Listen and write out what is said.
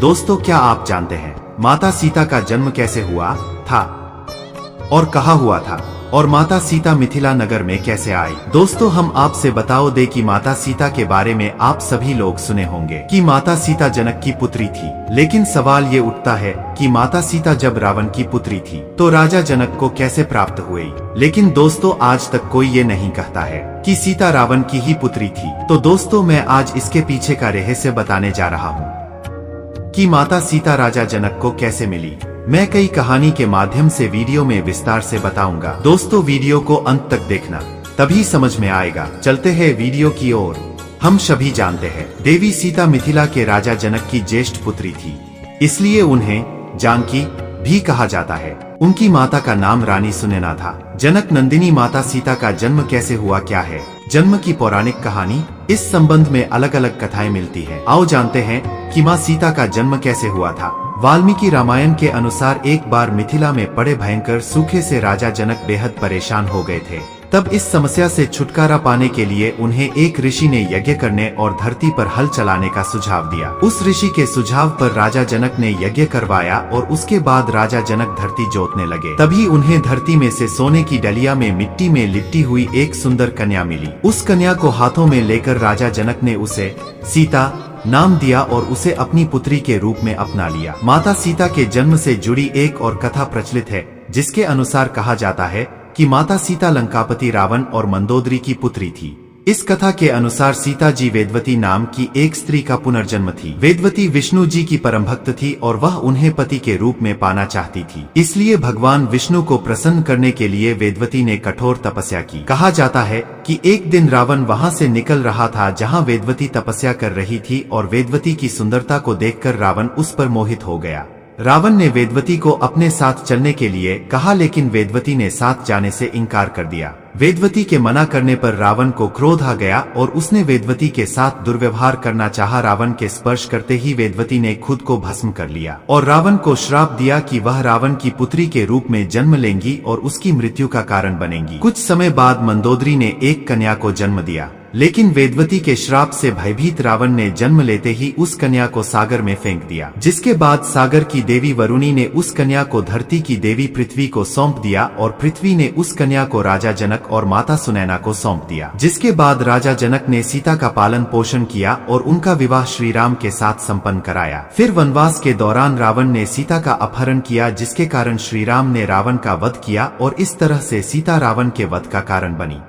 दोस्तों, क्या आप जानते हैं माता सीता का जन्म कैसे हुआ था और कहाँ हुआ था, और माता सीता मिथिला नगर में कैसे आई? दोस्तों, हम आपसे बताओ दे कि माता सीता के बारे में आप सभी लोग सुने होंगे कि माता सीता जनक की पुत्री थी। लेकिन सवाल ये उठता है कि माता सीता जब रावण की पुत्री थी तो राजा जनक को कैसे प्राप्त हुई? लेकिन दोस्तों, आज तक कोई ये नहीं कहता है कि सीता रावण की ही पुत्री थी। तो दोस्तों, मैं आज इसके पीछे का रहस्य बताने जा रहा हूँ कि माता सीता राजा जनक को कैसे मिली। मैं कई कहानी के माध्यम से वीडियो में विस्तार से बताऊंगा। दोस्तों, वीडियो को अंत तक देखना, तभी समझ में आएगा। चलते हैं वीडियो की ओर। हम सभी जानते हैं देवी सीता मिथिला के राजा जनक की ज्येष्ठ पुत्री थी, इसलिए उन्हें जानकी भी कहा जाता है। उनकी माता का नाम रानी सुनैना था। जनक नंदिनी माता सीता का जन्म कैसे हुआ, क्या है जन्म की पौराणिक कहानी? इस संबंध में अलग अलग कथाएं मिलती है। आओ जानते हैं कि माँ सीता का जन्म कैसे हुआ था। वाल्मीकि रामायण के अनुसार एक बार मिथिला में पड़े भयंकर सूखे से राजा जनक बेहद परेशान हो गए थे। तब इस समस्या से छुटकारा पाने के लिए उन्हें एक ऋषि ने यज्ञ करने और धरती पर हल चलाने का सुझाव दिया। उस ऋषि के सुझाव पर राजा जनक ने यज्ञ करवाया और उसके बाद राजा जनक धरती जोतने लगे। तभी उन्हें धरती में से सोने की डलिया में मिट्टी में लिपटी हुई एक सुंदर कन्या मिली। उस कन्या को हाथों में लेकर राजा जनक ने उसे सीता नाम दिया और उसे अपनी पुत्री के रूप में अपना लिया। माता सीता के जन्म से जुड़ी एक और कथा प्रचलित है, जिसके अनुसार कहा जाता है कि माता सीता लंकापति रावण और मंदोदरी की पुत्री थी। इस कथा के अनुसार सीता जी वेदवती नाम की एक स्त्री का पुनर्जन्म थी। वेदवती विष्णु जी की परम भक्त थी और वह उन्हें पति के रूप में पाना चाहती थी। इसलिए भगवान विष्णु को प्रसन्न करने के लिए वेदवती ने कठोर तपस्या की। कहा जाता है कि एक दिन रावण वहां से निकल रहा था जहां वेदवती तपस्या कर रही थी और वेदवती की सुंदरता को देखकर रावण उस पर मोहित हो गया। रावण ने वेदवती को अपने साथ चलने के लिए कहा, लेकिन वेदवती ने साथ जाने से इनकार कर दिया। वेदवती के मना करने पर रावण को क्रोध आ गया और उसने वेदवती के साथ दुर्व्यवहार करना चाहा। रावण के स्पर्श करते ही वेदवती ने खुद को भस्म कर लिया और रावण को श्राप दिया कि वह रावण की पुत्री के रूप में जन्म लेंगी और उसकी मृत्यु का कारण बनेंगी। कुछ समय बाद मंदोदरी ने एक कन्या को जन्म दिया, लेकिन वेदवती के श्राप से भयभीत रावण ने जन्म लेते ही उस कन्या को सागर में फेंक दिया। जिसके बाद सागर की देवी वरुणी ने उस कन्या को धरती की देवी पृथ्वी को सौंप दिया और पृथ्वी ने उस कन्या को राजा जनक और माता सुनैना को सौंप दिया। जिसके बाद राजा जनक ने सीता का पालन पोषण किया और उनका विवाह श्री राम के साथ संपन्न कराया। फिर वनवास के दौरान रावण ने सीता का अपहरण किया, जिसके कारण श्री राम ने रावण का वध किया और इस तरह से सीता रावण के वध का कारण बनी।